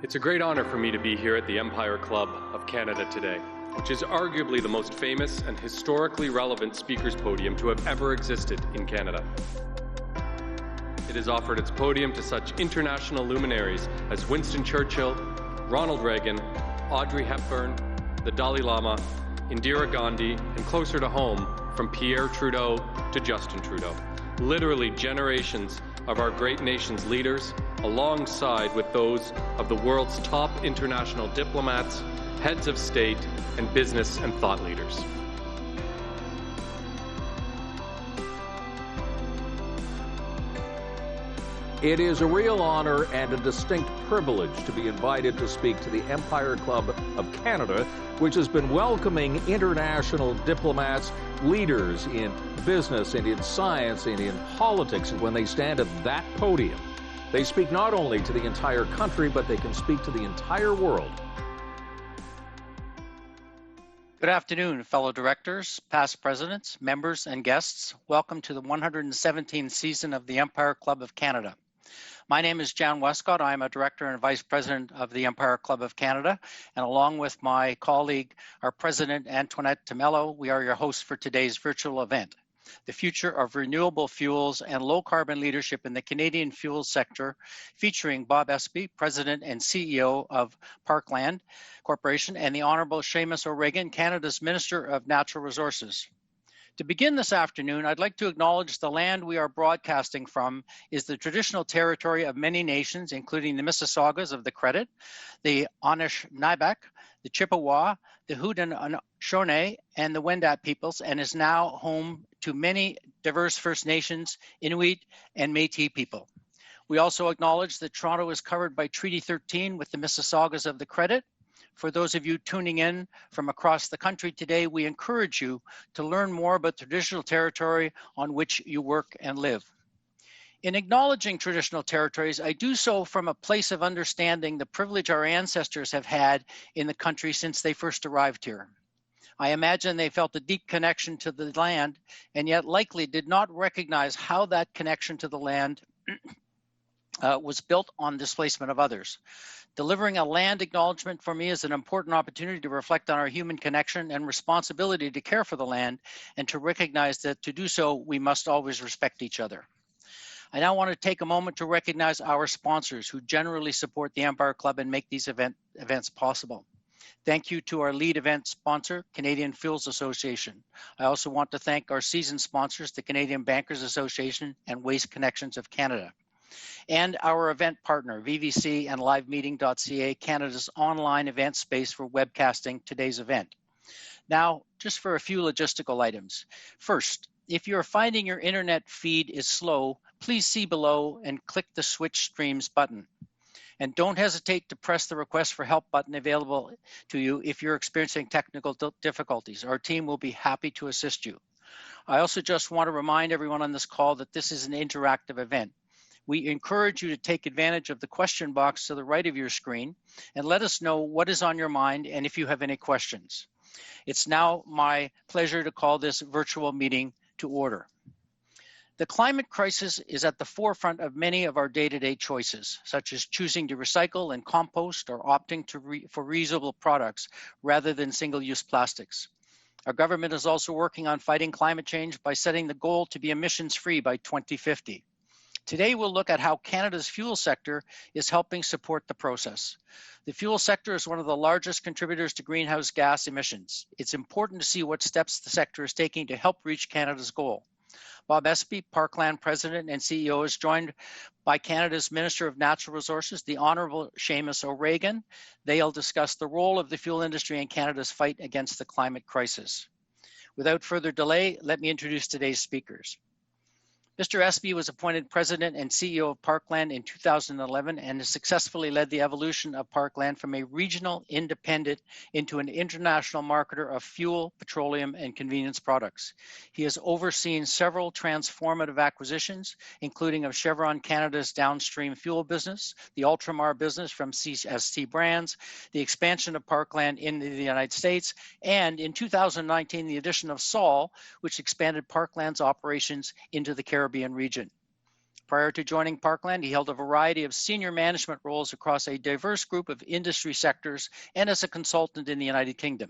It's a great honor for me to be here at the Empire Club of Canada today, which is arguably the most famous and historically relevant speakers podium to have ever existed in Canada. It has offered its podium to such international luminaries as Winston Churchill, Ronald Reagan, Audrey Hepburn, the Dalai Lama, Indira Gandhi, and closer to home, from Pierre Trudeau to Justin Trudeau. Literally generations of our great nation's leaders, alongside with those of the world's top international diplomats, heads of state, and business and thought leaders. It is a real honor and a distinct privilege to be invited to speak to the Empire Club of Canada, which has been welcoming international diplomats, leaders in business and in science and in politics. And when they stand at that podium, they speak not only to the entire country, but they can speak to the entire world. Good afternoon, fellow directors, past presidents, members, and guests. Welcome to the 117th season of the Empire Club of Canada. My name is John Westcott. I am a director and vice president of the Empire Club of Canada. And along with my colleague, our president, Antoinette Tamello, we are your hosts for today's virtual event, The Future of Renewable Fuels and Low Carbon Leadership in the Canadian Fuels Sector, featuring Bob Espey, President and CEO of Parkland Corporation, and the Honourable Seamus O'Regan, Canada's Minister of Natural Resources. To begin this afternoon, I'd like to acknowledge the land we are broadcasting from is the traditional territory of many nations, including the Mississaugas of the Credit, the Anishinaabe, the Chippewa, the Haudenosaunee, and the Wendat peoples, and is now home to many diverse First Nations, Inuit, and Métis people. We also acknowledge that Toronto is covered by Treaty 13 with the Mississaugas of the Credit. For those of you tuning in from across the country today, we encourage you to learn more about the traditional territory on which you work and live. In acknowledging traditional territories, I do so from a place of understanding the privilege our ancestors have had in the country since they first arrived here. I imagine they felt a deep connection to the land and yet likely did not recognize how that connection to the land was built on displacement of others. Delivering a land acknowledgement for me is an important opportunity to reflect on our human connection and responsibility to care for the land, and to recognize that to do so, we must always respect each other. I now want to take a moment to recognize our sponsors who generally support the Empire Club and make these events possible. Thank you to our lead event sponsor, Canadian Fuels Association. I also want to thank our season sponsors, the Canadian Bankers Association and Waste Connections of Canada. And our event partner, VVC and livemeeting.ca, Canada's online event space for webcasting today's event. Now, just for a few logistical items. First, if you're finding your internet feed is slow, please see below and click the Switch Streams button. And don't hesitate to press the Request for Help button available to you if you're experiencing technical difficulties. Our team will be happy to assist you. I also just want to remind everyone on this call that this is an interactive event. We encourage you to take advantage of the question box to the right of your screen and let us know what is on your mind and if you have any questions. It's now my pleasure to call this virtual meeting to order. The climate crisis is at the forefront of many of our day-to-day choices, such as choosing to recycle and compost or opting for reusable products rather than single-use plastics. Our government is also working on fighting climate change by setting the goal to be emissions-free by 2050. Today, we'll look at how Canada's fuel sector is helping support the process. The fuel sector is one of the largest contributors to greenhouse gas emissions. It's important to see what steps the sector is taking to help reach Canada's goal. Bob Espey, Parkland President and CEO, is joined by Canada's Minister of Natural Resources, the Honourable Seamus O'Regan. They'll discuss the role of the fuel industry in Canada's fight against the climate crisis. Without further delay, let me introduce today's speakers. Mr. Espey was appointed President and CEO of Parkland in 2011 and has successfully led the evolution of Parkland from a regional independent into an international marketer of fuel, petroleum, and convenience products. He has overseen several transformative acquisitions, including of Chevron Canada's downstream fuel business, the Ultramar business from CST Brands, the expansion of Parkland into the United States, and in 2019, the addition of Sol, which expanded Parkland's operations into the Caribbean region. Prior to joining Parkland, he held a variety of senior management roles across a diverse group of industry sectors and as a consultant in the United Kingdom.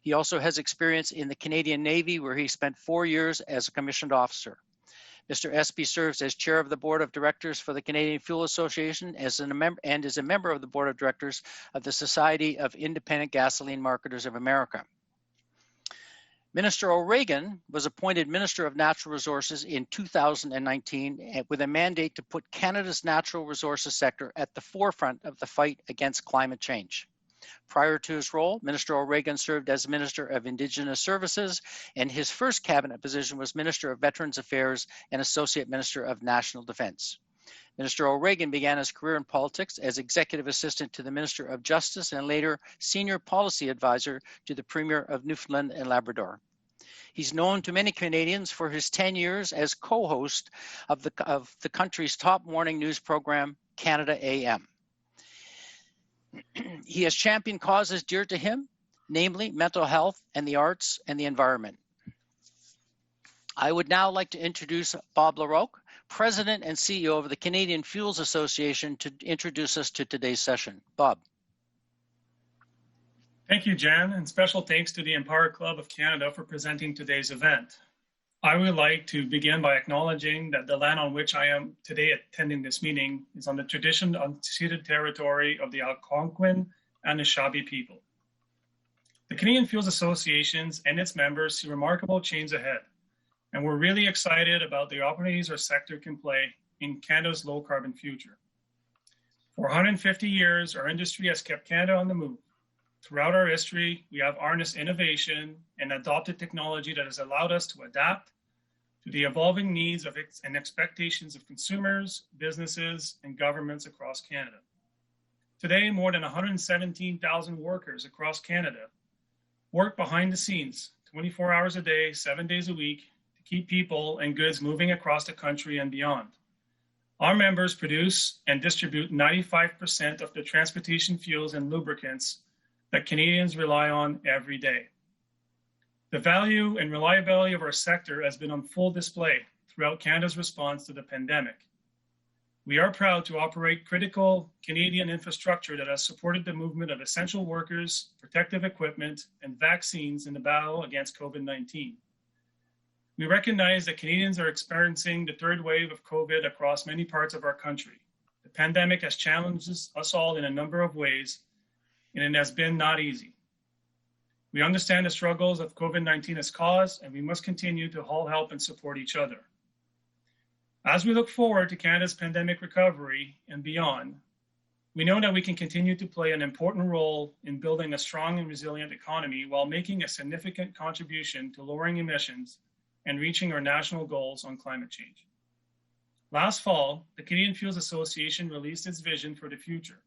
He also has experience in the Canadian Navy, where he spent 4 years as a commissioned officer. Mr. Espey serves as chair of the board of directors for the Canadian Fuel Association and is a member of the board of directors of the Society of Independent Gasoline Marketers of America. Minister O'Regan was appointed Minister of Natural Resources in 2019 with a mandate to put Canada's natural resources sector at the forefront of the fight against climate change. Prior to his role, Minister O'Regan served as Minister of Indigenous Services, and his first cabinet position was Minister of Veterans Affairs and Associate Minister of National Defence. Minister O'Regan began his career in politics as Executive Assistant to the Minister of Justice and later Senior Policy Advisor to the Premier of Newfoundland and Labrador. He's known to many Canadians for his 10 years as co-host of the country's top morning news program, Canada AM. He has championed causes dear to him, namely mental health and the arts and the environment. I would now like to introduce Bob LaRocque, President and CEO of the Canadian Fuels Association, to introduce us to today's session. Bob. Thank you, Jan, and special thanks to the Empire Club of Canada for presenting today's event. I would like to begin by acknowledging that the land on which I am today attending this meeting is on the traditional unceded territory of the Algonquin and Anishinaabe people. The Canadian Fuels Associations and its members see remarkable change ahead, and we're really excited about the opportunities our sector can play in Canada's low-carbon future. For 150 years, our industry has kept Canada on the move. Throughout our history, we have harnessed innovation and adopted technology that has allowed us to adapt to the evolving needs and expectations of consumers, businesses, and governments across Canada. Today, more than 117,000 workers across Canada work behind the scenes 24 hours a day, 7 days a week to keep people and goods moving across the country and beyond. Our members produce and distribute 95% of the transportation fuels and lubricants that Canadians rely on every day. The value and reliability of our sector has been on full display throughout Canada's response to the pandemic. We are proud to operate critical Canadian infrastructure that has supported the movement of essential workers, protective equipment, and vaccines in the battle against COVID-19. We recognize that Canadians are experiencing the third wave of COVID across many parts of our country. The pandemic has challenged us all in a number of ways, and it has been not easy. We understand the struggles of COVID-19 has caused, and we must continue to all help and support each other. As we look forward to Canada's pandemic recovery and beyond, we know that we can continue to play an important role in building a strong and resilient economy while making a significant contribution to lowering emissions and reaching our national goals on climate change. Last fall, the Canadian Fuels Association released its vision for the future.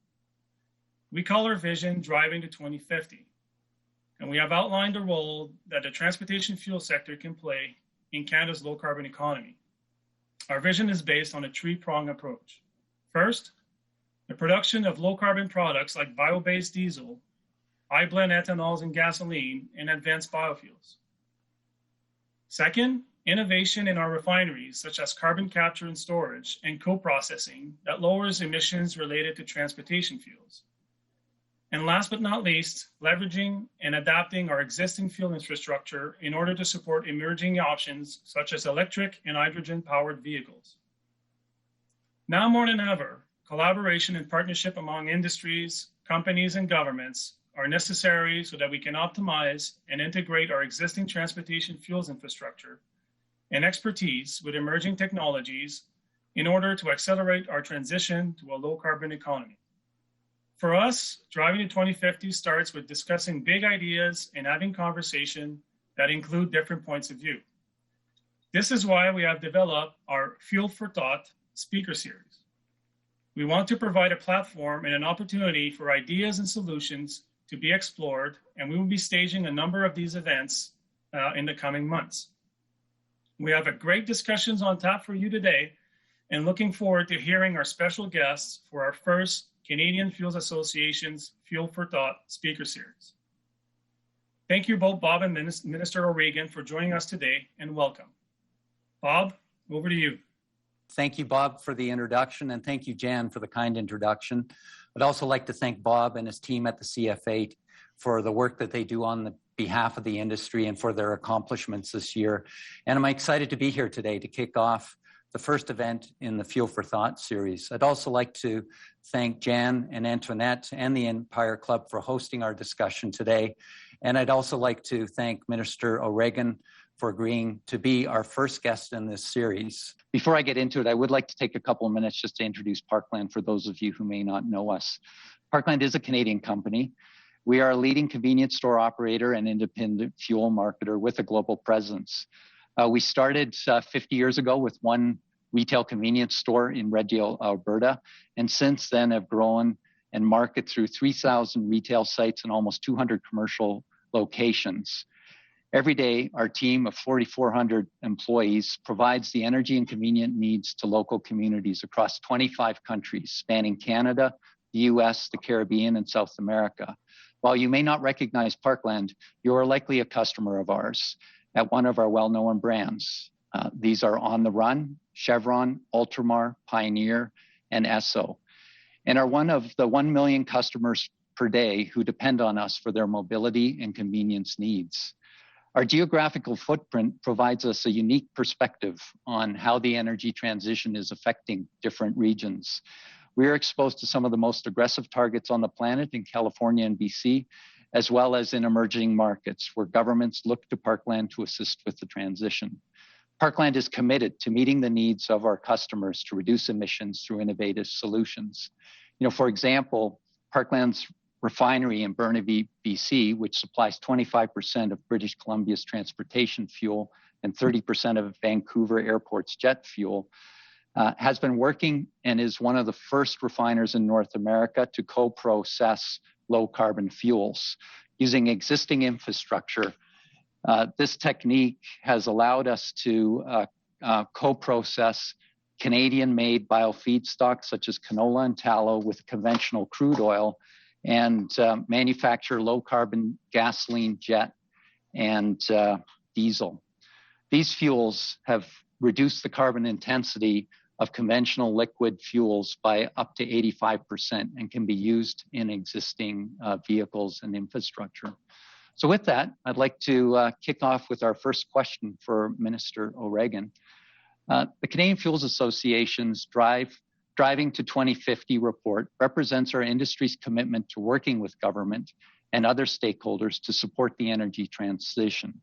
We call our vision Driving to 2050, and we have outlined the role that the transportation fuel sector can play in Canada's low-carbon economy. Our vision is based on a three-pronged approach. First, the production of low-carbon products like bio-based diesel, high-blend ethanols and gasoline, and advanced biofuels. Second, innovation in our refineries, such as carbon capture and storage and co-processing that lowers emissions related to transportation fuels. And last but not least, leveraging and adapting our existing fuel infrastructure in order to support emerging options such as electric and hydrogen-powered vehicles. Now more than ever, collaboration and partnership among industries, companies, and governments are necessary so that we can optimize and integrate our existing transportation fuels infrastructure and expertise with emerging technologies in order to accelerate our transition to a low-carbon economy. For us, Driving to 2050 starts with discussing big ideas and having conversation that include different points of view. This is why we have developed our Fuel for Thought speaker series. We want to provide a platform and an opportunity for ideas and solutions to be explored, and we will be staging a number of these events in the coming months. We have a great discussions on tap for you today, and looking forward to hearing our special guests for our first Canadian Fuels Association's Fuel for Thought speaker series. Thank you both Bob and Minister O'Regan for joining us today, and welcome. Bob, over to you. Thank you, Bob, for the introduction, and thank you, Jan, for the kind introduction. I'd also like to thank Bob and his team at the CFA for the work that they do on the behalf of the industry and for their accomplishments this year. And I'm excited to be here today to kick off the first event in the Fuel for Thought series. I'd also like to thank Jan and Antoinette and the Empire Club for hosting our discussion today. And I'd also like to thank Minister O'Regan for agreeing to be our first guest in this series. Before I get into it, I would like to take a couple of minutes just to introduce Parkland for those of you who may not know us. Parkland is a Canadian company. We are a leading convenience store operator and independent fuel marketer with a global presence. We started 50 years ago with one retail convenience store in Red Deer, Alberta, and since then have grown and market through 3,000 retail sites and almost 200 commercial locations. Every day, our team of 4,400 employees provides the energy and convenient needs to local communities across 25 countries, spanning Canada, the US, the Caribbean, and South America. While you may not recognize Parkland, you are likely a customer of ours at one of our well-known brands. These are On the Run, Chevron, Ultramar, Pioneer, and Esso, and are one of the 1 million customers per day who depend on us for their mobility and convenience needs. Our geographical footprint provides us a unique perspective on how the energy transition is affecting different regions. We are exposed to some of the most aggressive targets on the planet in California and BC, as well as in emerging markets where governments look to Parkland to assist with the transition. Parkland is committed to meeting the needs of our customers to reduce emissions through innovative solutions. For example, Parkland's refinery in Burnaby, BC, which supplies 25% of British Columbia's transportation fuel and 30% of Vancouver Airport's jet fuel, has been working and is one of the first refiners in North America to co-process low-carbon fuels. Using existing infrastructure, this technique has allowed us to co-process Canadian-made biofeedstocks such as canola and tallow with conventional crude oil and manufacture low-carbon gasoline, jet, and diesel. These fuels have reduced the carbon intensity of conventional liquid fuels by up to 85% and can be used in existing vehicles and infrastructure. So with that, I'd like to kick off with our first question for Minister O'Regan. The Canadian Fuels Association's Driving to 2050 report represents our industry's commitment to working with government and other stakeholders to support the energy transition,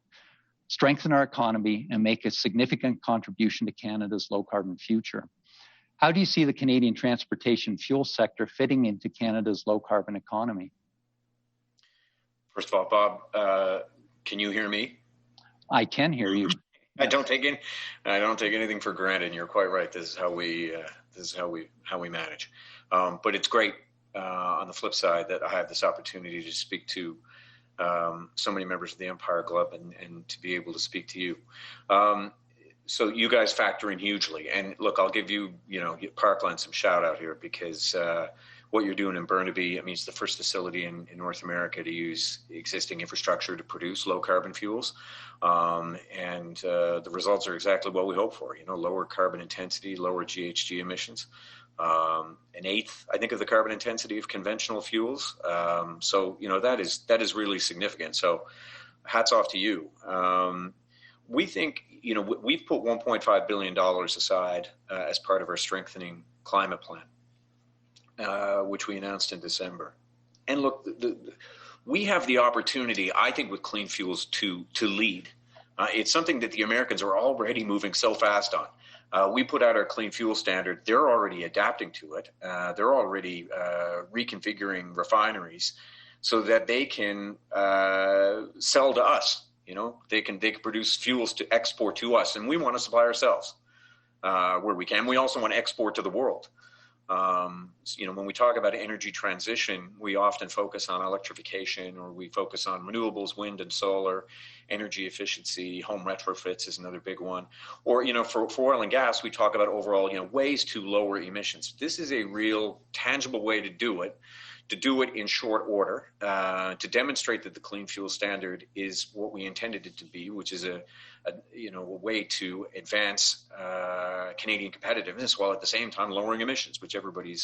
strengthen our economy, and make a significant contribution to Canada's low-carbon future. How do you see the Canadian transportation fuel sector fitting into Canada's low-carbon economy? First of all, Bob, can you hear me? I can hear you. I don't take anything for granted. You're quite right. This is how we manage. But it's great on the flip side that I have this opportunity to speak to so many members of the Empire Club and to be able to speak to you. So you guys factor in hugely. And look, I'll give you, Parkland some shout out here because what you're doing in Burnaby, it's the first facility in North America to use existing infrastructure to produce low carbon fuels. And the results are exactly what we hope for, lower carbon intensity, lower GHG emissions, an eighth, I think, of the carbon intensity of conventional fuels. So that is really significant. So hats off to you. We think, we've put $1.5 billion aside as part of our strengthening climate plan, which we announced in December. And look, we have the opportunity, I think, with clean fuels to lead. It's something that the Americans are already moving so fast on. We put out our clean fuel standard. They're already adapting to it. They're already reconfiguring refineries so that they can sell to us. They can produce fuels to export to us, and we want to supply ourselves where we can. We also want to export to the world. When we talk about energy transition, we often focus on electrification, or we focus on renewables, wind and solar, energy efficiency, home retrofits is another big one. Or, for oil and gas, we talk about overall, ways to lower emissions. This is a real tangible way to do it to do it in short order, to demonstrate that the clean fuel standard is what we intended it to be, which is a way to advance Canadian competitiveness while at the same time lowering emissions, which everybody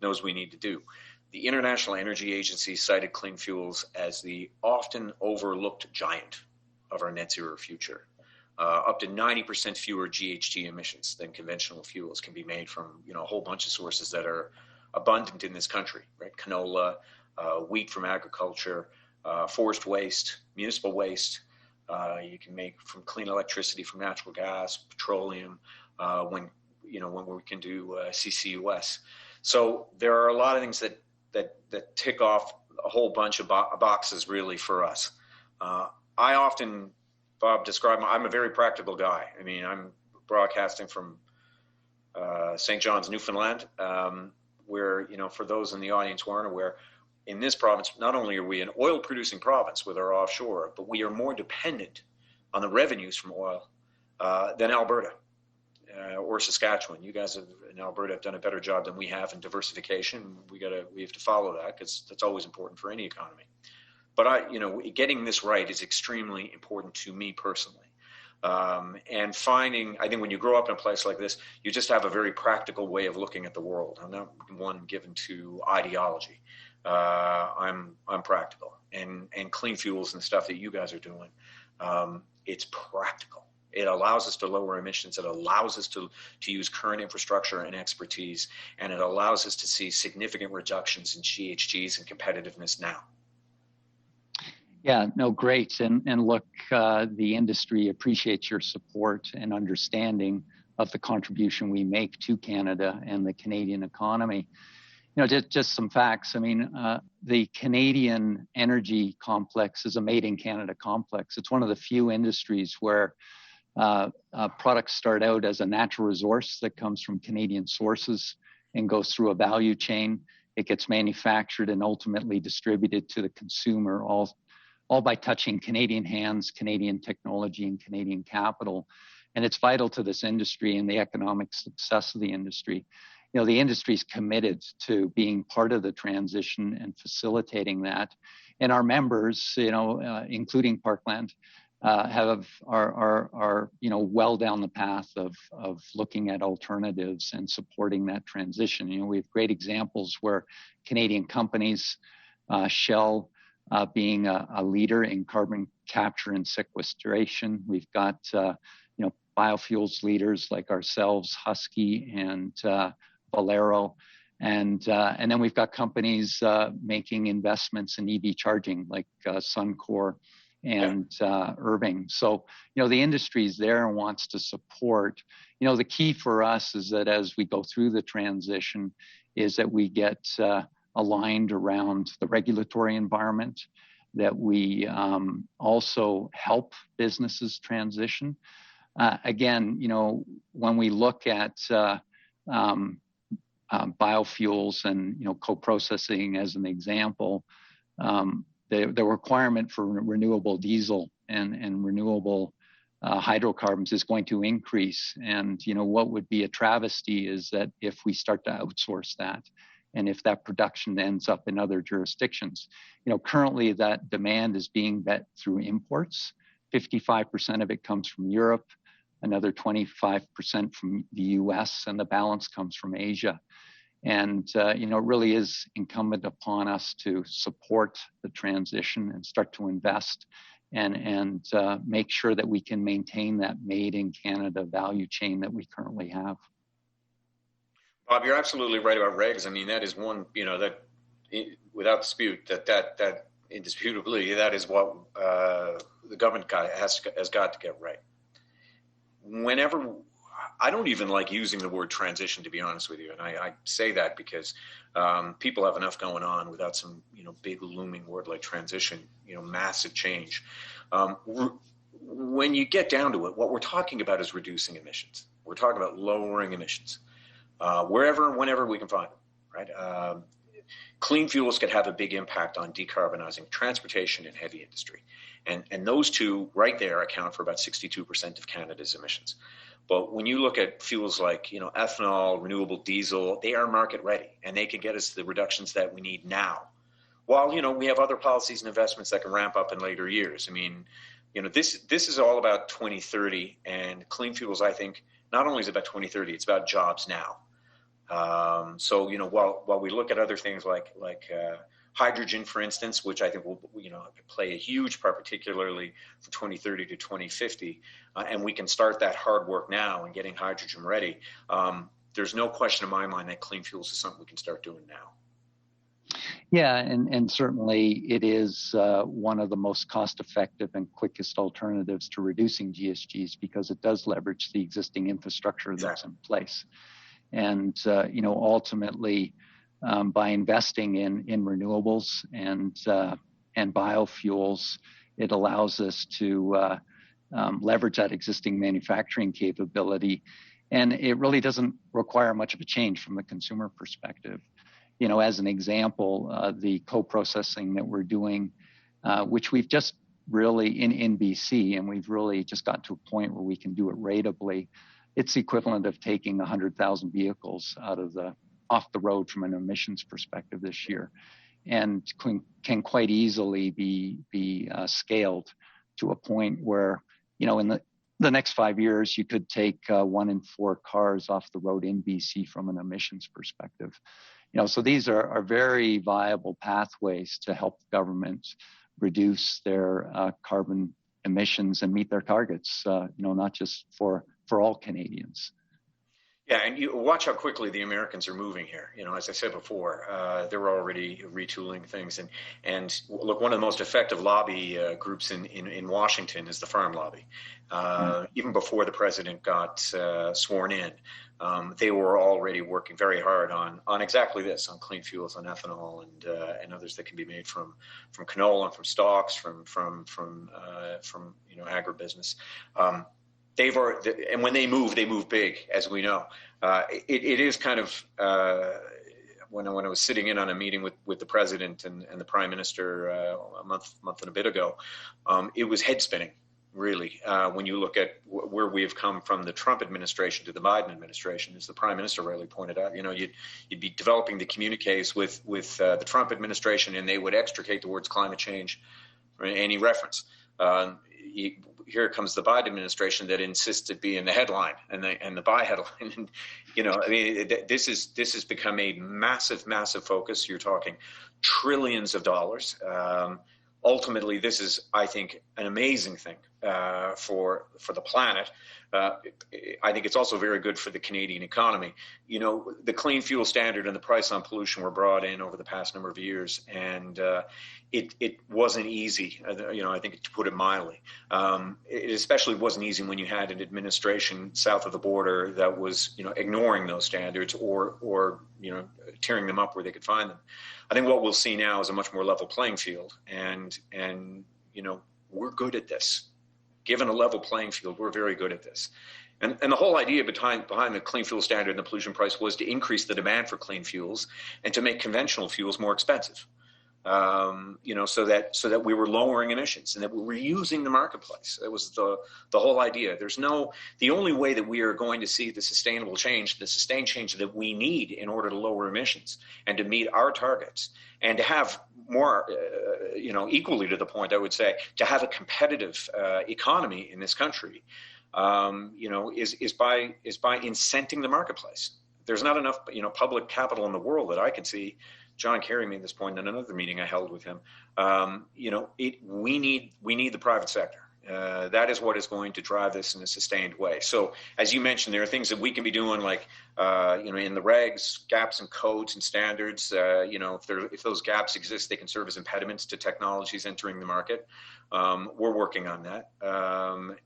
knows we need to do. The International Energy Agency cited clean fuels as the often overlooked giant of our net zero future. Up to 90% fewer GHG emissions than conventional fuels can be made from a whole bunch of sources that are abundant in this country, right? Canola, wheat from agriculture, forest waste, municipal waste. You can make from clean electricity from natural gas, petroleum, when we can do CCUS. So there are a lot of things that tick off a whole bunch of boxes really for us. I often, Bob, describe, I'm a very practical guy. I mean, I'm broadcasting from St. John's, Newfoundland, where, for those in the audience who aren't aware, in this province, not only are we an oil-producing province with our offshore, but we are more dependent on the revenues from oil than Alberta or Saskatchewan. You guys in Alberta have done a better job than we have in diversification. We have to follow that because that's always important for any economy. But getting this right is extremely important to me personally. And finding, I think when you grow up in a place like this, you just have a very practical way of looking at the world. I'm not one given to ideology. I'm practical, and clean fuels and stuff that you guys are doing. It's practical. It allows us to lower emissions. It allows us to use current infrastructure and expertise, and it allows us to see significant reductions in GHGs and competitiveness now. Yeah, no, great. And look, the industry appreciates your support and understanding of the contribution we make to Canada and the Canadian economy. Just some facts. I mean, the Canadian energy complex is a made in Canada complex. It's one of the few industries where products start out as a natural resource that comes from Canadian sources and goes through a value chain. It gets manufactured and ultimately distributed to the consumer, all by touching Canadian hands, Canadian technology, and Canadian capital. And it's vital to this industry and the economic success of the industry. The industry is committed to being part of the transition and facilitating that. And our members, including Parkland, are well down the path of looking at alternatives and supporting that transition. We have great examples where Canadian companies, Shell, being a leader in carbon capture and sequestration. We've got, biofuels leaders like ourselves, Husky and Valero. And then we've got companies making investments in EV charging like Suncor and Irving. So, the industry is there and wants to support. The key for us is that as we go through the transition is that we get aligned around the regulatory environment, that we also help businesses transition. Again, when we look at biofuels and co-processing as an example, the requirement for renewable diesel and renewable hydrocarbons is going to increase. And what would be a travesty is that if we start to outsource that, and if that production ends up in other jurisdictions. Currently that demand is being met through imports. 55% of it comes from Europe, another 25% from the US, and the balance comes from Asia. And, it really is incumbent upon us to support the transition and start to invest and make sure that we can maintain that made in Canada value chain that we currently have. Bob, you're absolutely right about regs. I mean, that is one, that without dispute, that indisputably, that is what the government has got to get right. Whenever, I don't even like using the word transition, to be honest with you. And I say that because people have enough going on without some, big looming word like transition, massive change. When you get down to it, what we're talking about is reducing emissions. We're talking about lowering emissions. Wherever and whenever we can find them, right? clean fuels could have a big impact on decarbonizing transportation and heavy industry. And those two right there account for about 62% of Canada's emissions. But when you look at fuels like, ethanol, renewable diesel, they are market ready, and they can get us the reductions that we need now. While, we have other policies and investments that can ramp up in later years. I mean, this is all about 2030, and clean fuels, I think, not only is it about 2030, it's about jobs now. So, while we look at other things like hydrogen, for instance, which I think will, play a huge part, particularly from 2030 to 2050, and we can start that hard work now in getting hydrogen ready. There's no question in my mind that clean fuels is something we can start doing now. Yeah, and certainly it is one of the most cost-effective and quickest alternatives to reducing GHGs because it does leverage the existing infrastructure that's in place. And, ultimately, by investing in renewables and biofuels, it allows us to leverage that existing manufacturing capability. And it really doesn't require much of a change from the consumer perspective. As an example, the co-processing that we're doing, which we've just really in BC, and we've really just got to a point where we can do it ratably. It's the equivalent of taking 100,000 vehicles off the road from an emissions perspective this year, and can quite easily be scaled to a point where, in the next 5 years, you could take 1 in 4 cars off the road in BC from an emissions perspective. So these are very viable pathways to help governments reduce their carbon emissions and meet their targets, not just for all Canadians. Yeah, and you watch how quickly the Americans are moving here. As I said before, they're already retooling things. And look, one of the most effective lobby groups in Washington is the farm lobby. Even before the president got sworn in, they were already working very hard on exactly this, on clean fuels, on ethanol, and others that can be made from canola and from stalks, from agribusiness. And when they move big, as we know. It is kind of when I was sitting in on a meeting with the president and the prime minister a month and a bit ago, it was head spinning, really, when you look at where we have come from the Trump administration to the Biden administration. As the prime minister rightly pointed out, you'd be developing the communiques with the Trump administration, and they would extricate the words climate change or any reference. Here comes the Biden administration that insists it be in the headline and the by headline. And, this has become a massive focus. You're talking trillions of dollars. Ultimately, this is, I think, an amazing thing for the planet. I think it's also very good for the Canadian economy. The clean fuel standard and the price on pollution were brought in over the past number of years, and it wasn't easy, I think, to put it mildly. It especially wasn't easy when you had an administration south of the border that was, ignoring those standards or tearing them up where they could find them. I think what we'll see now is a much more level playing field, and we're good at this. Given a level playing field, we're very good at this. And the whole idea behind the clean fuel standard and the pollution price was to increase the demand for clean fuels and to make conventional fuels more expensive. So that we were lowering emissions and that we were using the marketplace. That was the whole idea. The only way that we are going to see the sustainable change, the sustained change that we need in order to lower emissions and to meet our targets and to have more, equally to the point, I would say, to have a competitive economy in this country, is by incenting the marketplace. There's not enough, public capital in the world that I can see. John Kerry made this point in another meeting I held with him. We need the private sector. That is what is going to drive this in a sustained way. So, as you mentioned, there are things that we can be doing, like in the regs, gaps in codes and standards. If those gaps exist, they can serve as impediments to technologies entering the market. We're working on that,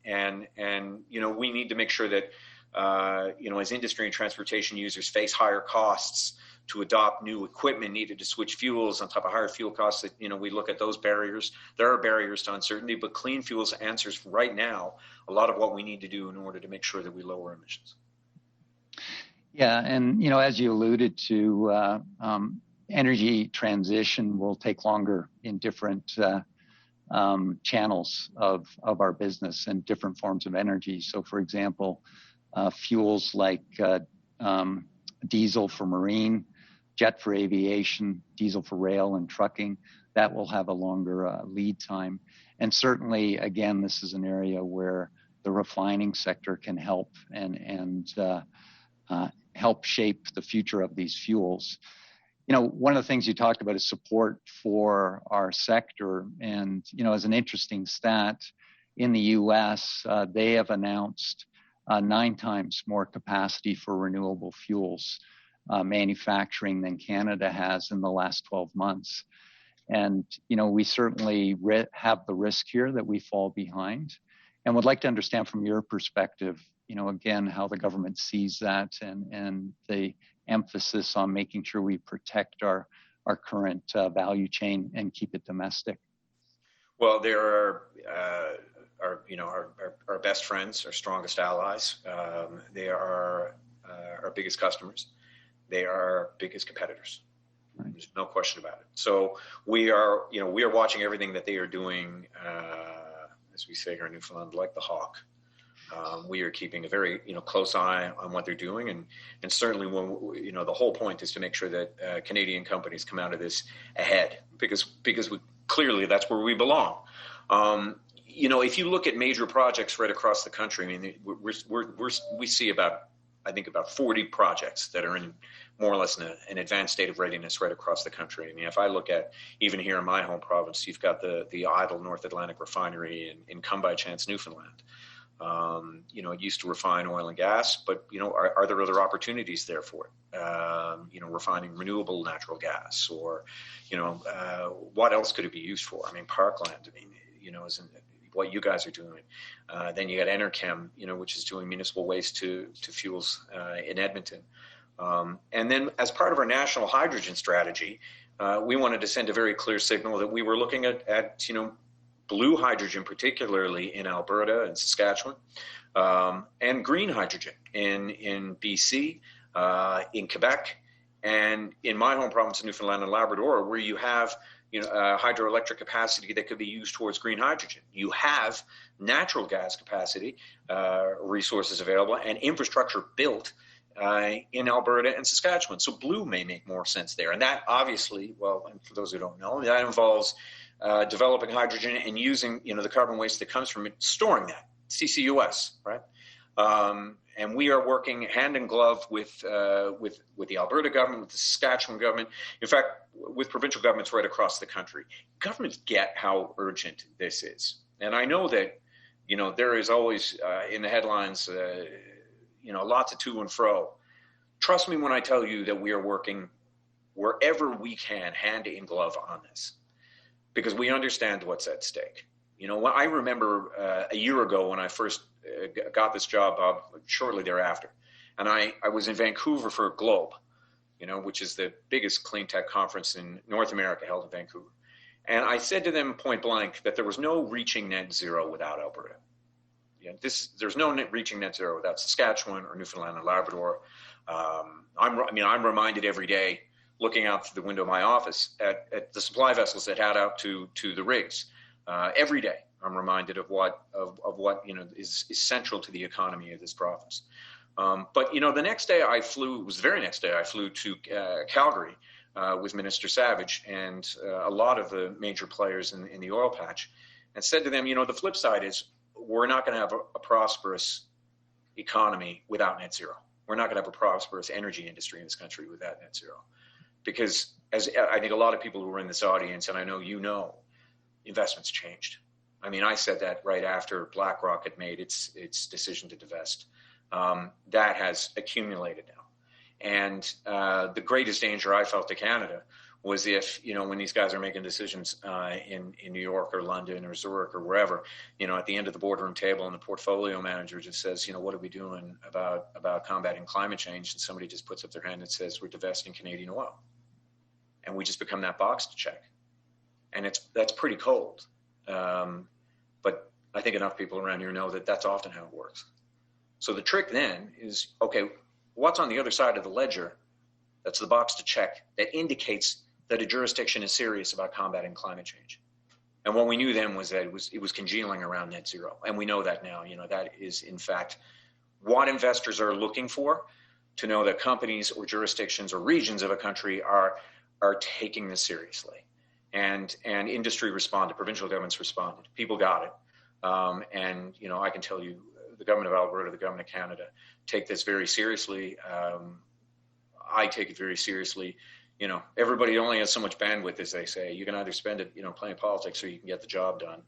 and we need to make sure that as industry and transportation users face higher costs to adopt new equipment needed to switch fuels on top of higher fuel costs, that we look at those barriers. There are barriers to uncertainty, but clean fuels answers right now a lot of what we need to do in order to make sure that we lower emissions. Yeah, and as you alluded to, energy transition will take longer in different channels of our business and different forms of energy. So, for example, fuels like diesel for marine, jet for aviation, diesel for rail and trucking, that will have a longer lead time. And certainly, again, this is an area where the refining sector can help and help shape the future of these fuels. You know, one of the things you talked about is support for our sector. And, you know, as an interesting stat, in the US, they have announced 9 times more capacity for renewable fuels manufacturing than Canada has in the last 12 months. And, you know, we certainly have the risk here that we fall behind. And would like to understand from your perspective, you know, again, how the government sees that and the emphasis on making sure we protect our current value chain and keep it domestic. Well, there are our best friends, our strongest allies. They are our biggest customers. They are our biggest competitors. Right. There's no question about it. So we are watching everything that they are doing, as we say here in Newfoundland, like the hawk. We are keeping a very close eye on what they're doing, and certainly when the whole point is to make sure that Canadian companies come out of this ahead, because clearly that's where we belong. If you look at major projects right across the country, I mean, we see about 40 projects that are in more or less an advanced state of readiness right across the country. I mean, if I look at even here in my home province, you've got the idle North Atlantic refinery in Come By Chance, Newfoundland. It used to refine oil and gas, but are there other opportunities there for it? Refining renewable natural gas, or what else could it be used for? I mean, Parkland, is what you guys are doing. Then you got Enerchem, which is doing municipal waste to fuels in Edmonton. And then as part of our national hydrogen strategy, we wanted to send a very clear signal that we were looking at blue hydrogen, particularly in Alberta and Saskatchewan, and green hydrogen in BC, in Quebec, and in my home province of Newfoundland and Labrador, where you have hydroelectric capacity that could be used towards green hydrogen. You have natural gas capacity, resources available, and infrastructure built in Alberta and Saskatchewan. So blue may make more sense there. And that obviously, and for those who don't know, that involves developing hydrogen and using the carbon waste that comes from it, storing that, CCUS, right? And we are working hand in glove with the Alberta government, with the Saskatchewan government, in fact, with provincial governments right across the country. Governments get how urgent this is. And I know that, there is always in the headlines, lots of to and fro. Trust me when I tell you that we are working wherever we can, hand in glove on this, because we understand what's at stake. I remember a year ago when I first got this job, shortly thereafter, and I was in Vancouver for Globe, which is the biggest clean tech conference in North America, held in Vancouver. And I said to them point blank that there was no reaching net zero without Alberta. There's no reaching net zero without Saskatchewan or Newfoundland and Labrador. I'm reminded every day, looking out through the window of my office at the supply vessels that head out to the rigs. Every day, I'm reminded of what is central to the economy of this province. But the next day I flew. It was the very next day I flew to Calgary with Minister Savage and a lot of the major players in the oil patch, and said to them, the flip side is we're not going to have a prosperous economy without net zero. We're not going to have a prosperous energy industry in this country without net zero, because as I think a lot of people who are in this audience, and I know investments changed. I mean, I said that right after BlackRock had made its decision to divest. That has accumulated now. And the greatest danger I felt to Canada was if, when these guys are making decisions in New York or London or Zurich or wherever, at the end of the boardroom table and the portfolio manager just says, what are we doing about combating climate change? And somebody just puts up their hand and says, we're divesting Canadian oil. And we just become that box to check. And that's pretty cold. But I think enough people around here know that that's often how it works. So the trick then is, okay, what's on the other side of the ledger That's the box to check that indicates that a jurisdiction is serious about combating climate change. And what we knew then was that it was congealing around net zero. And we know that now. That is, in fact, what investors are looking for, to know that companies or jurisdictions or regions of a country are taking this seriously. And industry responded, provincial governments responded, people got it. And I can tell you, the government of Alberta, the government of Canada take this very seriously. I take it very seriously. Everybody only has so much bandwidth, as they say. You can either spend it, playing politics, or you can get the job done.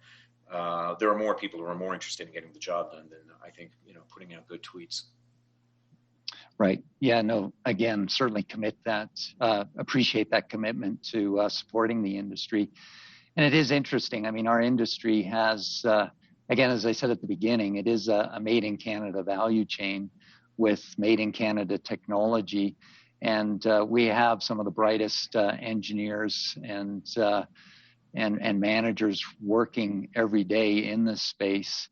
There are more people who are more interested in getting the job done than, I think, putting out good tweets. Right. Yeah, no, again, certainly appreciate that commitment to supporting the industry. And it is interesting. I mean, our industry has, again, as I said at the beginning, it is a made in Canada value chain with made in Canada technology. And we have some of the brightest engineers and managers working every day in this space,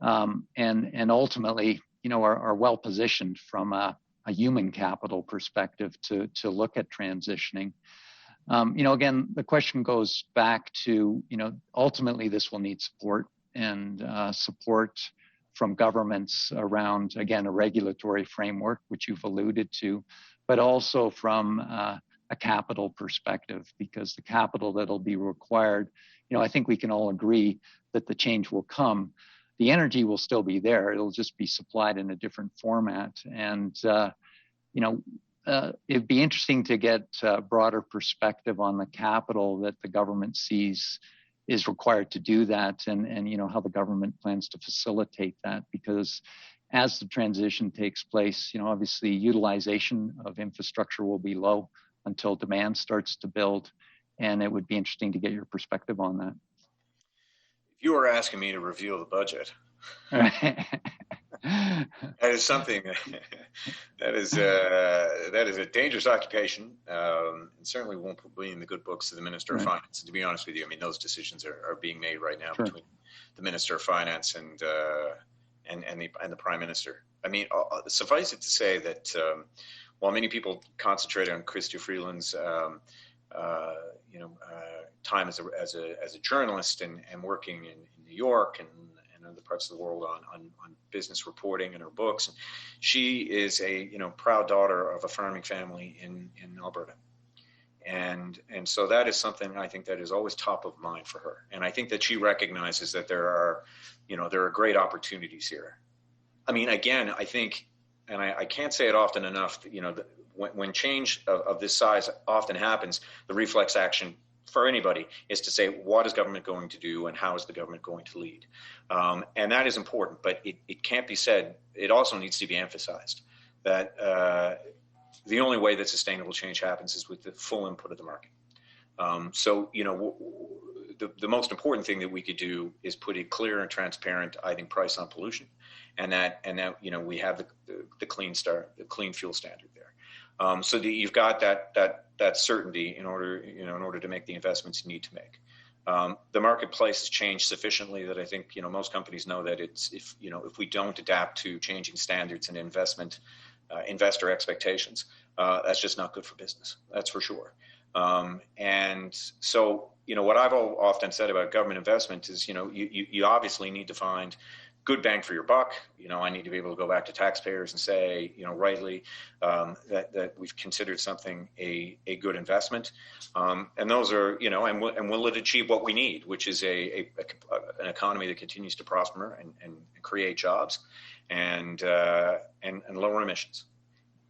and ultimately, are well positioned from a human capital perspective to look at transitioning. Again, the question goes back to, ultimately this will need support and support from governments around, again, a regulatory framework, which you've alluded to, but also from a capital perspective, because the capital that'll be required, I think we can all agree that the change will come. The energy will still be there. It'll just be supplied in a different format. And, it'd be interesting to get a broader perspective on the capital that the government sees is required to do that, and how the government plans to facilitate that, because as the transition takes place, obviously utilization of infrastructure will be low until demand starts to build, and it would be interesting to get your perspective on that. If you were asking me to reveal the budget, that is something that is a dangerous occupation, and certainly won't be in the good books of the Minister of Finance. And to be honest with you, I mean, those decisions are being made right now between the Minister of Finance and the Prime Minister. I mean, suffice it to say that while many people concentrate on Chrystia Freeland's time as a journalist and working in New York and other parts of the world on business reporting and her books, she is a proud daughter of a farming family in Alberta, and so that is something I think that is always top of mind for her. And I think that she recognizes that there are great opportunities here. I mean, again, I think, and I can't say it often enough, that when change of this size often happens, the reflex action for anybody is to say, what is government going to do and how is the government going to lead? And that is important, but it can't be said. It also needs to be emphasized that the only way that sustainable change happens is with the full input of the market. The most important thing that we could do is put a clear and transparent, I think, price on pollution, and that we have the clean fuel standard there, so that you've got that certainty in order to make the investments you need to make. The marketplace has changed sufficiently that I think most companies know that if we don't adapt to changing standards and investor expectations, that's just not good for business. That's for sure. And so what I've often said about government investment is you obviously need to find good bang for your buck. I need to be able to go back to taxpayers and say, rightly, that we've considered something a good investment. And those are, and will it achieve what we need, which is an economy that continues to prosper and create jobs and lower emissions,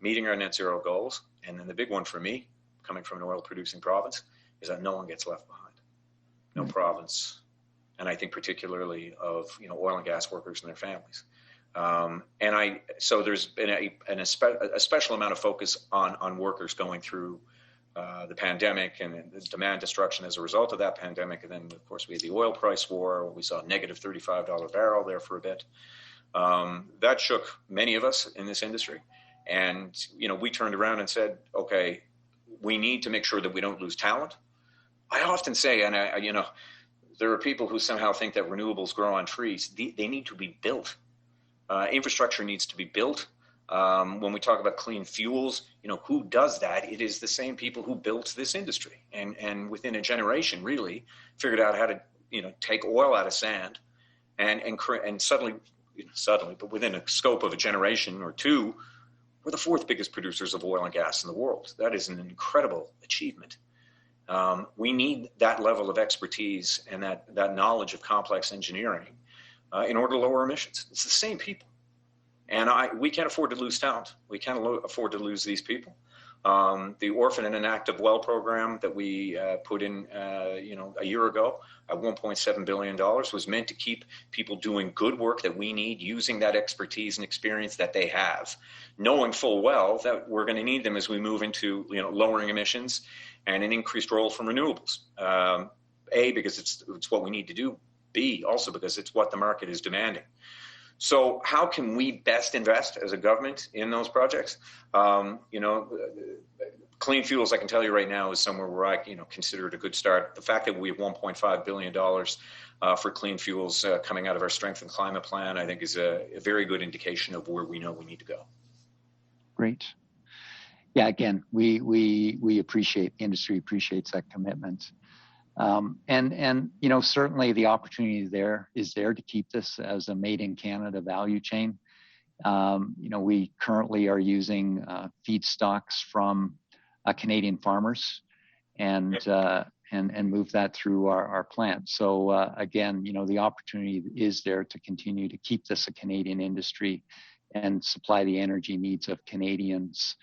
meeting our net zero goals. And then the big one for me, coming from an oil producing province, is that no one gets left behind. No province. And I think particularly of oil and gas workers and their families, so there's been a special amount of focus on workers going through the pandemic and the demand destruction as a result of that pandemic, and then of course we had the oil price war. We saw negative $35 barrel there for a bit. That shook many of us in this industry, and we turned around and said, okay, we need to make sure that we don't lose talent. I often say, and there are people who somehow think that renewables grow on trees. They need to be built. Infrastructure needs to be built. When we talk about clean fuels, who does that? It is the same people who built this industry, and within a generation, really figured out how to, take oil out of sand, and suddenly, but within a scope of a generation or two, we're the fourth biggest producers of oil and gas in the world. That is an incredible achievement. We need that level of expertise and that knowledge of complex engineering in order to lower emissions. It's the same people. And we can't afford to lose talent. We can't afford to lose these people. The Orphan and Inactive Well program that we put in, a year ago, at $1.7 billion, was meant to keep people doing good work that we need, using that expertise and experience that they have, knowing full well that we're going to need them as we move into, lowering emissions and an increased role from renewables. A, because it's what we need to do. B, also because it's what the market is demanding. So how can we best invest as a government in those projects? Clean fuels, I can tell you right now, is somewhere where I, consider it a good start. The fact that we have $1.5 billion for clean fuels coming out of our Strength and Climate Plan, I think is a very good indication of where we know we need to go. Great. Yeah, again, we appreciate, the industry appreciates that commitment. Certainly the opportunity is there to keep this as a made in Canada value chain. We currently are using feedstocks from Canadian farmers and move that through our plant. So again, the opportunity is there to continue to keep this a Canadian industry and supply the energy needs of Canadians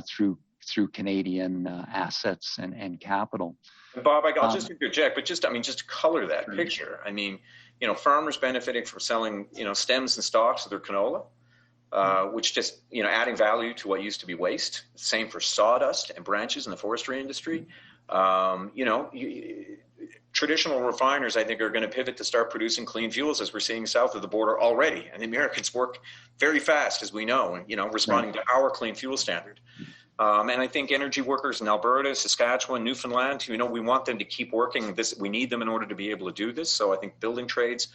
through Canadian assets and capital. Bob, I'll just interject, but just to color that picture, farmers benefiting from selling, stems and stalks of their canola, which just, adding value to what used to be waste. Same for sawdust and branches in the forestry industry. Traditional refiners, I think, are going to pivot to start producing clean fuels, as we're seeing south of the border already. And the Americans work very fast, as we know, responding to our clean fuel standard. And I think energy workers in Alberta, Saskatchewan, Newfoundland, we want them to keep working this. We need them in order to be able to do this. So I think building trades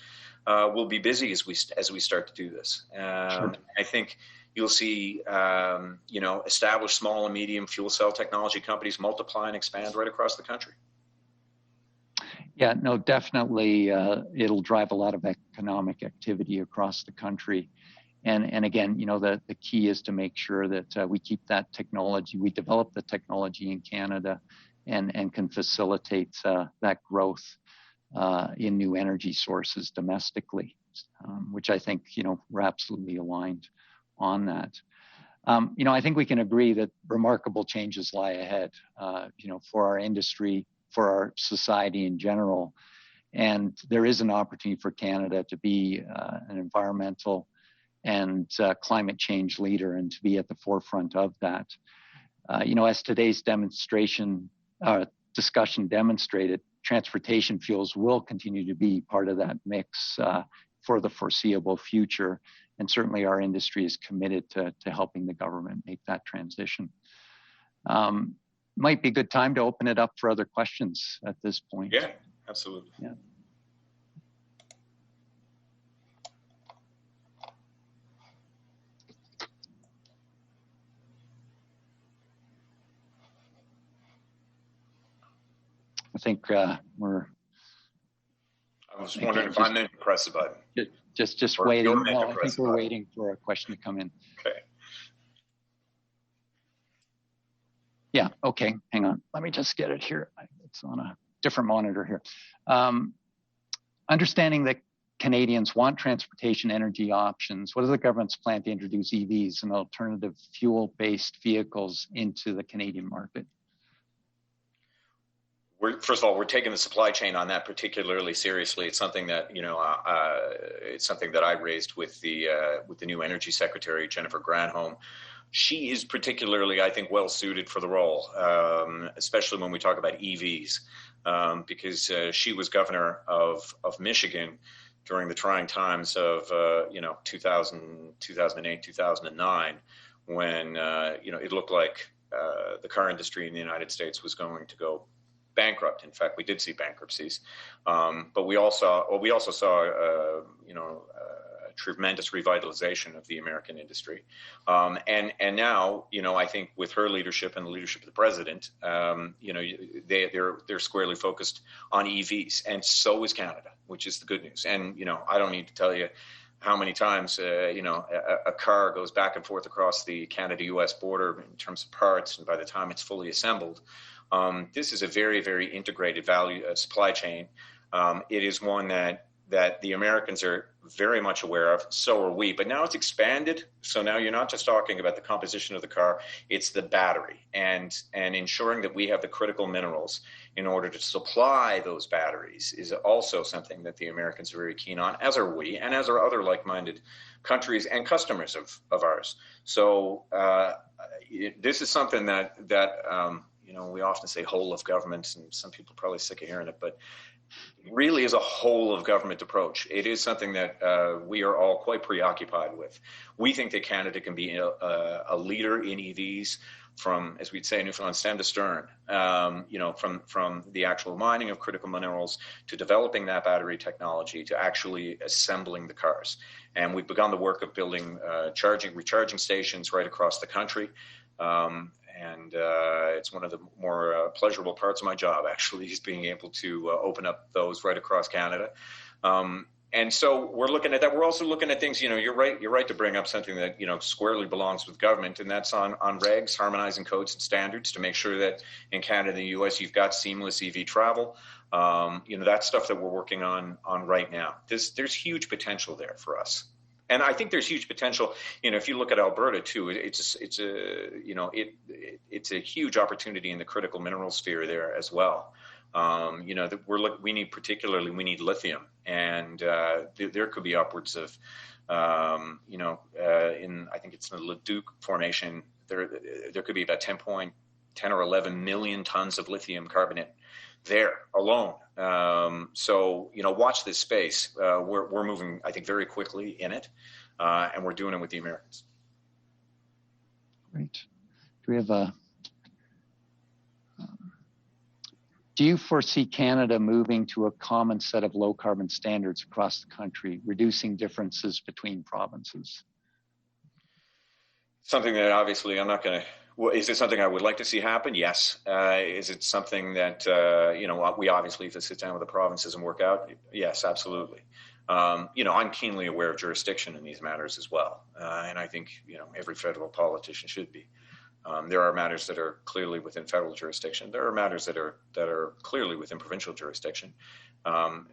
will be busy as we start to do this. Sure. I think you'll see, established small and medium fuel cell technology companies multiply and expand right across the country. Yeah, no, definitely. It'll drive a lot of economic activity across the country. And again, the key is to make sure that we keep that technology, we develop the technology in Canada and can facilitate that growth in new energy sources domestically, which I think, we're absolutely aligned on that. I think we can agree that remarkable changes lie ahead, for our industry, for our society in general. And there is an opportunity for Canada to be an environmental and climate change leader and to be at the forefront of that. As today's discussion demonstrated, transportation fuels will continue to be part of that mix for the foreseeable future. And certainly our industry is committed to helping the government make that transition. Might be a good time to open it up for other questions at this point. Yeah, absolutely. Yeah. I think we're. I was wondering if I'm meant to press the button. Just waiting. No, I think we're waiting for a question to come in. Okay. Yeah. Okay. Hang on. Let me just get it here. It's on a different monitor here. Understanding that Canadians want transportation energy options, what is the government's plan to introduce EVs and alternative fuel-based vehicles into the Canadian market? First of all, we're taking the supply chain on that particularly seriously. It's something that I raised with the new Energy Secretary, Jennifer Granholm. She is particularly, I think, well suited for the role, especially when we talk about EVs, because she was governor of Michigan during the trying times of 2008, 2009, when it looked like the car industry in the United States was going to go bankrupt. In fact, we did see bankruptcies, but we also saw tremendous revitalization of the American industry. And now, I think with her leadership and the leadership of the president, they're squarely focused on EVs, and so is Canada, which is the good news. And, I don't need to tell you how many times, a car goes back and forth across the Canada-US border in terms of parts, and by the time it's fully assembled, this is a very, very integrated supply chain. It is one that the Americans are very much aware of, so are we. But now it's expanded, so now you're not just talking about the composition of the car, it's the battery, and ensuring that we have the critical minerals in order to supply those batteries is also something that the Americans are very keen on, as are we, and as are other like-minded countries and customers of ours. So this is something that we often say whole of government, and some people are probably sick of hearing it, but really is a whole of government approach. It is something that we are all quite preoccupied with. We think that Canada can be a leader in EVs from, as we'd say in Newfoundland, stem to stern, from the actual mining of critical minerals to developing that battery technology to actually assembling the cars. And we've begun the work of building recharging stations right across the country. And it's one of the more pleasurable parts of my job, actually, is being able to open up those right across Canada. And so we're looking at that. We're also looking at things, you're right to bring up something that, squarely belongs with government, and that's on regs, harmonizing codes and standards to make sure that in Canada and the US, you've got seamless EV travel. That's stuff that we're working on right now. There's huge potential there for us. And I think there's huge potential. If you look at Alberta too, it's a huge opportunity in the critical mineral sphere there as well. We need lithium, and there could be upwards of, I think it's in the Leduc formation. There could be about 10 or 11 million tons of lithium carbonate there alone. So watch this space. We're moving, I think, very quickly in it, and we're doing it with the Americans. Great. Do you foresee Canada moving to a common set of low carbon standards across the country, reducing differences between provinces? Something that obviously I'm not going to. Is it something I would like to see happen? Yes. Is it something that, we obviously have to sit down with the provinces and work out? Yes, absolutely. I'm keenly aware of jurisdiction in these matters as well. And I think, every federal politician should be. There are matters that are clearly within federal jurisdiction. There are matters that are clearly within provincial jurisdiction.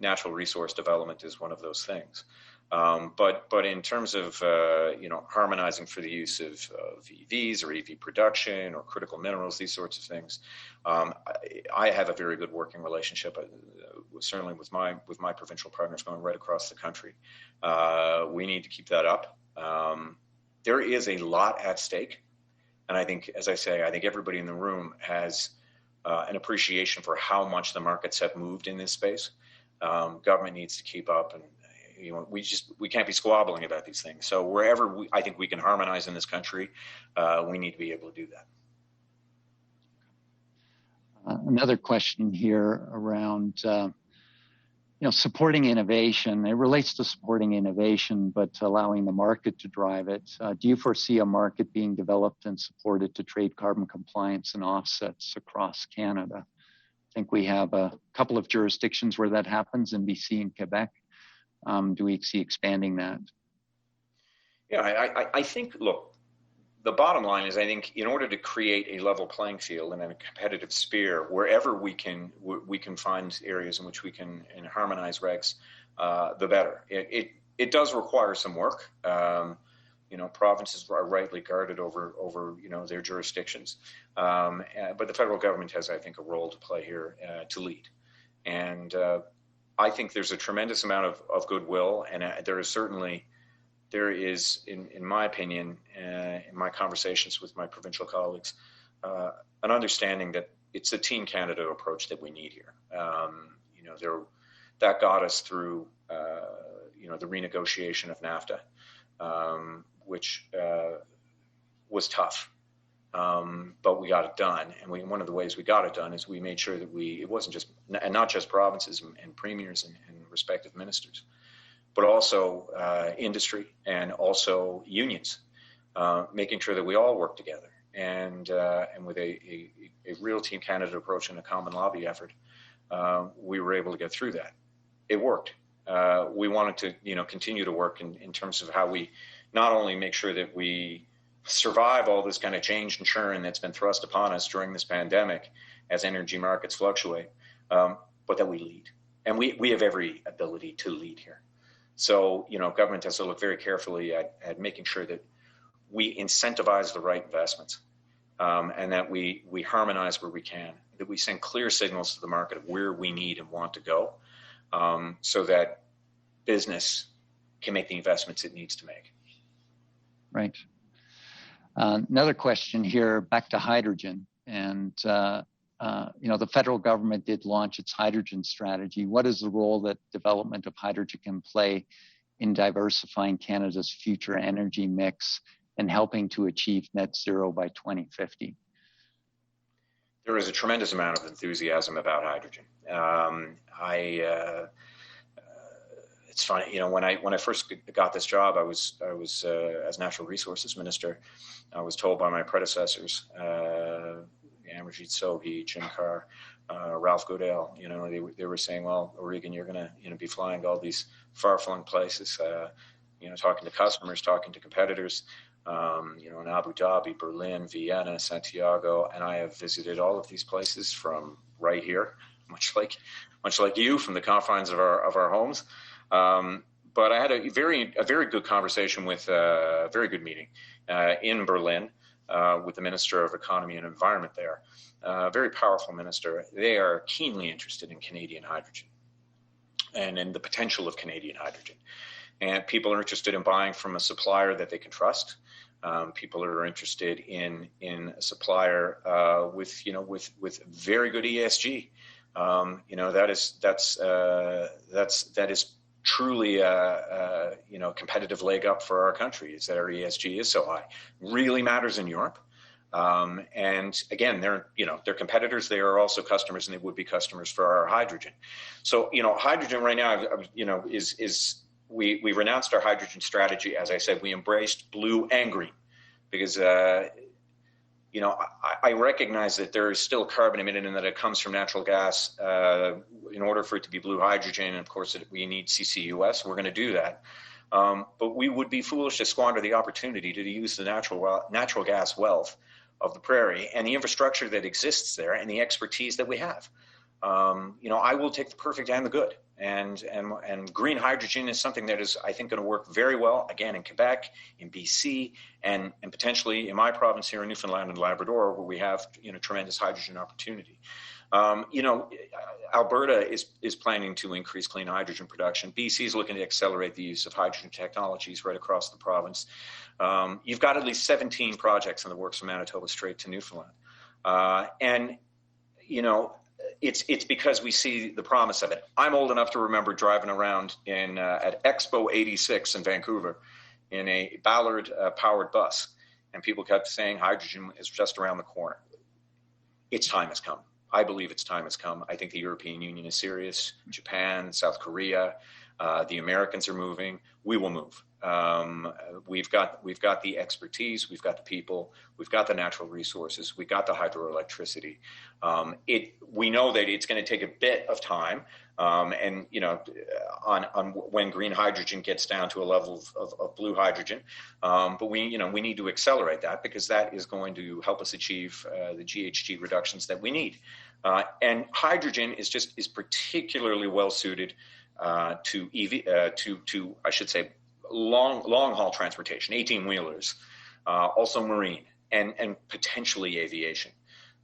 Natural resource development is one of those things. But in terms of harmonizing for the use of EVs or EV production or critical minerals, these sorts of things, I have a very good working relationship, certainly with my provincial partners going right across the country. We need to keep that up. There is a lot at stake, and I think, as I say, everybody in the room has an appreciation for how much the markets have moved in this space. Government needs to keep up, and we can't be squabbling about these things. So wherever I think we can harmonize in this country, we need to be able to do that. Another question here around, supporting innovation. It relates to supporting innovation, but allowing the market to drive it. Do you foresee a market being developed and supported to trade carbon compliance and offsets across Canada? I think we have a couple of jurisdictions where that happens, in BC and Quebec. Do we see expanding that? Yeah, I think, look, the bottom line is, I think in order to create a level playing field and a competitive sphere, wherever we can find areas in which we can harmonize regs, the better. It does require some work. Provinces are rightly guarded over their jurisdictions. But the federal government has, I think, a role to play here to lead. And I think there's a tremendous amount of goodwill, and there is, in my opinion, in my conversations with my provincial colleagues, an understanding that it's a Team Canada approach that we need here. That got us through, the renegotiation of NAFTA, which was tough. But we got it done, and one of the ways we got it done is we made sure that it wasn't just, and not just provinces and premiers and respective ministers, but also industry and also unions, making sure that we all work together. And with a real Team Canada approach and a common lobby effort, we were able to get through that. It worked. We wanted to, continue to work in terms of how we not only make sure that we survive all this kind of change and churn that's been thrust upon us during this pandemic as energy markets fluctuate, but that we lead. And we have every ability to lead here. So, government has to look very carefully at making sure that we incentivize the right investments, and that we harmonize where we can, that we send clear signals to the market of where we need and want to go, so that business can make the investments it needs to make. Right. Another question here, back to hydrogen. And, the federal government did launch its hydrogen strategy. What is the role that development of hydrogen can play in diversifying Canada's future energy mix and helping to achieve net zero by 2050? There is a tremendous amount of enthusiasm about hydrogen. It's funny, when I first got this job, I was as Natural Resources Minister, I was told by my predecessors, Amarjeet Sohi, Jim Carr, Ralph Goodale, they were saying, well, O'Regan, you're going to be flying to all these far-flung places, talking to customers, talking to competitors, in Abu Dhabi, Berlin, Vienna, Santiago, and I have visited all of these places from right here, much like you, from the confines of our homes. But I had a very good conversation with a very good meeting in Berlin with the Minister of Economy and Environment there. Very powerful minister. They are keenly interested in Canadian hydrogen and in the potential of Canadian hydrogen. And people are interested in buying from a supplier that they can trust. People are interested in a supplier with very good ESG. That is truly a competitive leg up for our country, is that our ESG is so high. Really matters in Europe. And again, they're competitors. They are also customers, and they would be customers for our hydrogen. So, hydrogen right now, we renounced our hydrogen strategy. As I said, we embraced blue and green because, I recognize that there is still carbon emitted and that it comes from natural gas. In order for it to be blue hydrogen, and of course, we need CCUS. We're going to do that. But we would be foolish to squander the opportunity to use the natural gas wealth of the prairie and the infrastructure that exists there and the expertise that we have. I will take the perfect and the good. And green hydrogen is something that is, I think, going to work very well, again, in Quebec, in BC, and potentially in my province here in Newfoundland and Labrador, where we have, tremendous hydrogen opportunity. Alberta is planning to increase clean hydrogen production. BC is looking to accelerate the use of hydrogen technologies right across the province. You've got at least 17 projects in the works from Manitoba straight to Newfoundland. It's because we see the promise of it. I'm old enough to remember driving around at Expo 86 in Vancouver in a Ballard powered bus, and people kept saying hydrogen is just around the corner. Its time has come. I believe its time has come. I think the European Union is serious. Japan, South Korea, the Americans are moving. We will move. We've got the expertise, we've got the people, we've got the natural resources, we've got the hydroelectricity. We know that it's going to take a bit of time, on when green hydrogen gets down to a level of blue hydrogen. But we need to accelerate that because that is going to help us achieve the GHG reductions that we need. And hydrogen is particularly well suited to I should say long haul transportation, 18-wheelers, also marine, and potentially aviation.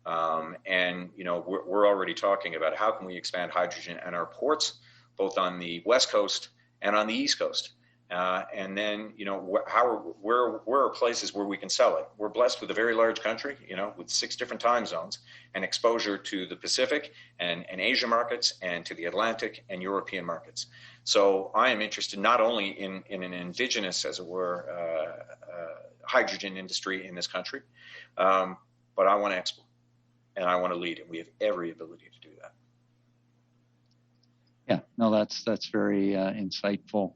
We're already talking about how can we expand hydrogen at our ports, both on the West Coast and on the East Coast. And then, where are places where we can sell it? We're blessed with a very large country, with 6 different time zones and exposure to the Pacific and Asia markets and to the Atlantic and European markets. So I am interested not only in an indigenous, as it were, hydrogen industry in this country, but I want to export and I want to lead it. We have every ability to do that. Yeah, no, that's very insightful.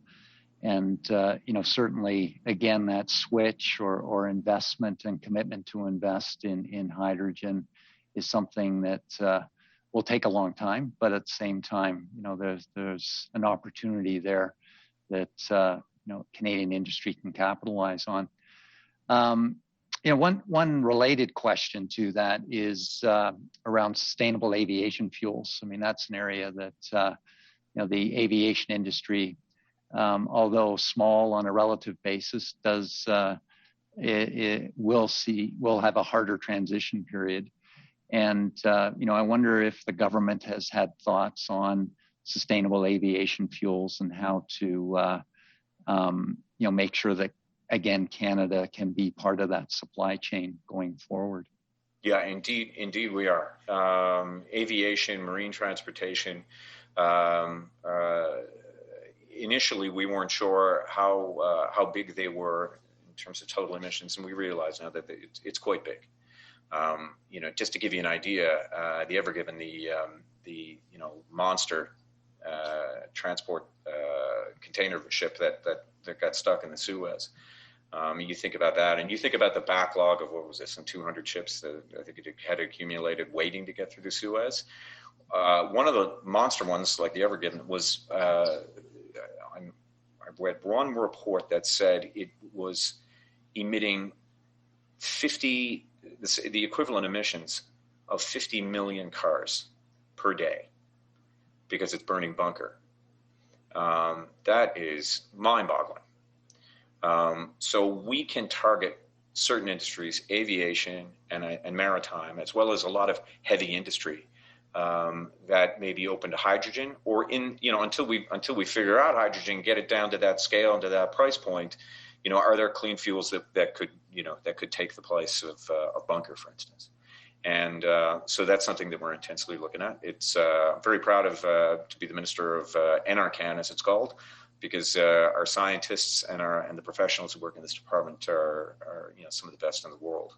Certainly, again, that switch or investment and commitment to invest in hydrogen is something that will take a long time, but at the same time, there's an opportunity there that Canadian industry can capitalize on. One related question to that is around sustainable aviation fuels. I mean, that's an area that the aviation industry, although small on a relative basis, will have a harder transition period. And I wonder if the government has had thoughts on sustainable aviation fuels and how to make sure that, again, Canada can be part of that supply chain going forward. Yeah, indeed we are. Aviation, marine transportation. Initially, we weren't sure how big they were in terms of total emissions, and we realize now that it's quite big. Just to give you an idea, have you ever given the monster transport container ship that got stuck in the Suez? You think about that, and you think about the backlog of, what was this, some 200 ships that I think it had accumulated waiting to get through the Suez. One of the monster ones, like the Ever Given, was, I read one report that said it was emitting the equivalent emissions of 50 million cars per day because it's burning bunker. That is mind-boggling. So we can target certain industries, aviation and maritime, as well as a lot of heavy industry that may be open to hydrogen, or until we figure out hydrogen, get it down to that scale and to that price point. Are there clean fuels that could take the place of bunker, for instance? And so that's something that we're intensely looking at. I'm very proud to be the Minister of NRCan, as it's called, because our scientists and the professionals who work in this department are some of the best in the world.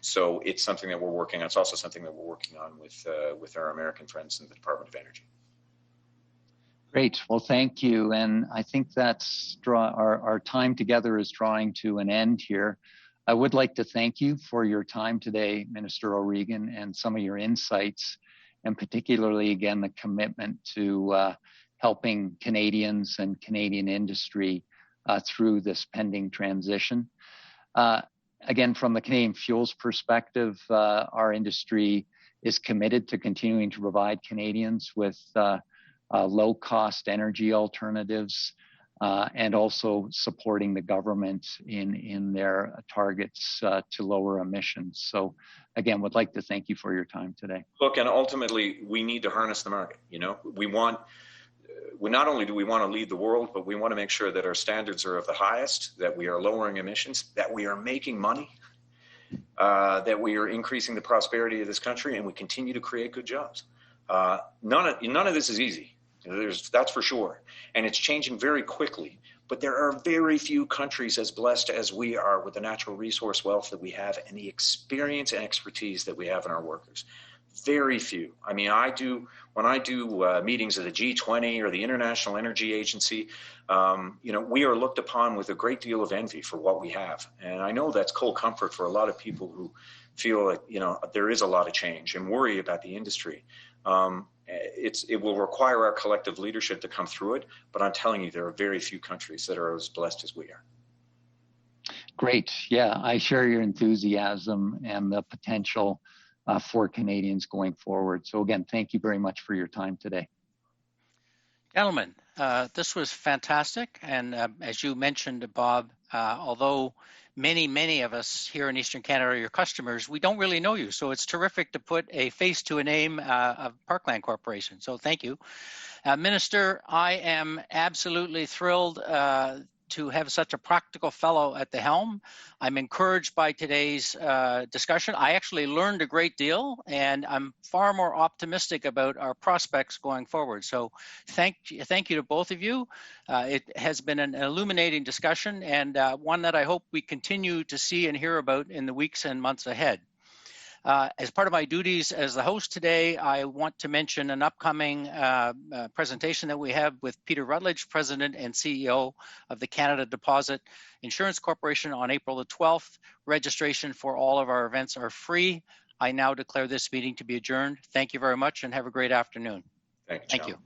So it's something that we're working on. It's also something that we're working on with our American friends in the Department of Energy. Great. Well, thank you. And I think that's our time together is drawing to an end here. I would like to thank you for your time today, Minister O'Regan, and some of your insights, and particularly, again, the commitment to helping Canadians and Canadian industry through this pending transition. Again, from the Canadian fuels perspective, our industry is committed to continuing to provide Canadians with low-cost energy alternatives, and also supporting the government in their targets to lower emissions. So again, would like to thank you for your time today. Look, and ultimately, we need to harness the market. Not only do we want to lead the world, but we want to make sure that our standards are of the highest, that we are lowering emissions, that we are making money, that we are increasing the prosperity of this country, and we continue to create good jobs. None of this is easy. That's for sure. And it's changing very quickly. But there are very few countries as blessed as we are with the natural resource wealth that we have and the experience and expertise that we have in our workers. Very few. I mean, when I do meetings of the G20 or the International Energy Agency, we are looked upon with a great deal of envy for what we have. And I know that's cold comfort for a lot of people who feel like, there is a lot of change and worry about the industry. It will require our collective leadership to come through it, but I'm telling you, there are very few countries that are as blessed as we are. Great. Yeah, I share your enthusiasm and the potential for Canadians going forward. So again, thank you very much for your time today. Gentlemen, this was fantastic. And as you mentioned, Bob, although many of us here in Eastern Canada are your customers, we don't really know you. So it's terrific to put a face to a name of Parkland Corporation. So thank you. Minister, I am absolutely thrilled to have such a practical fellow at the helm. I'm encouraged by today's discussion. I actually learned a great deal, and I'm far more optimistic about our prospects going forward. So thank you to both of you. It has been an illuminating discussion, and one that I hope we continue to see and hear about in the weeks and months ahead. As part of my duties as the host today, I want to mention an upcoming presentation that we have with Peter Rutledge, President and CEO of the Canada Deposit Insurance Corporation on April the 12th. Registration for all of our events are free. I now declare this meeting to be adjourned. Thank you very much and have a great afternoon. Thank you. Thank you.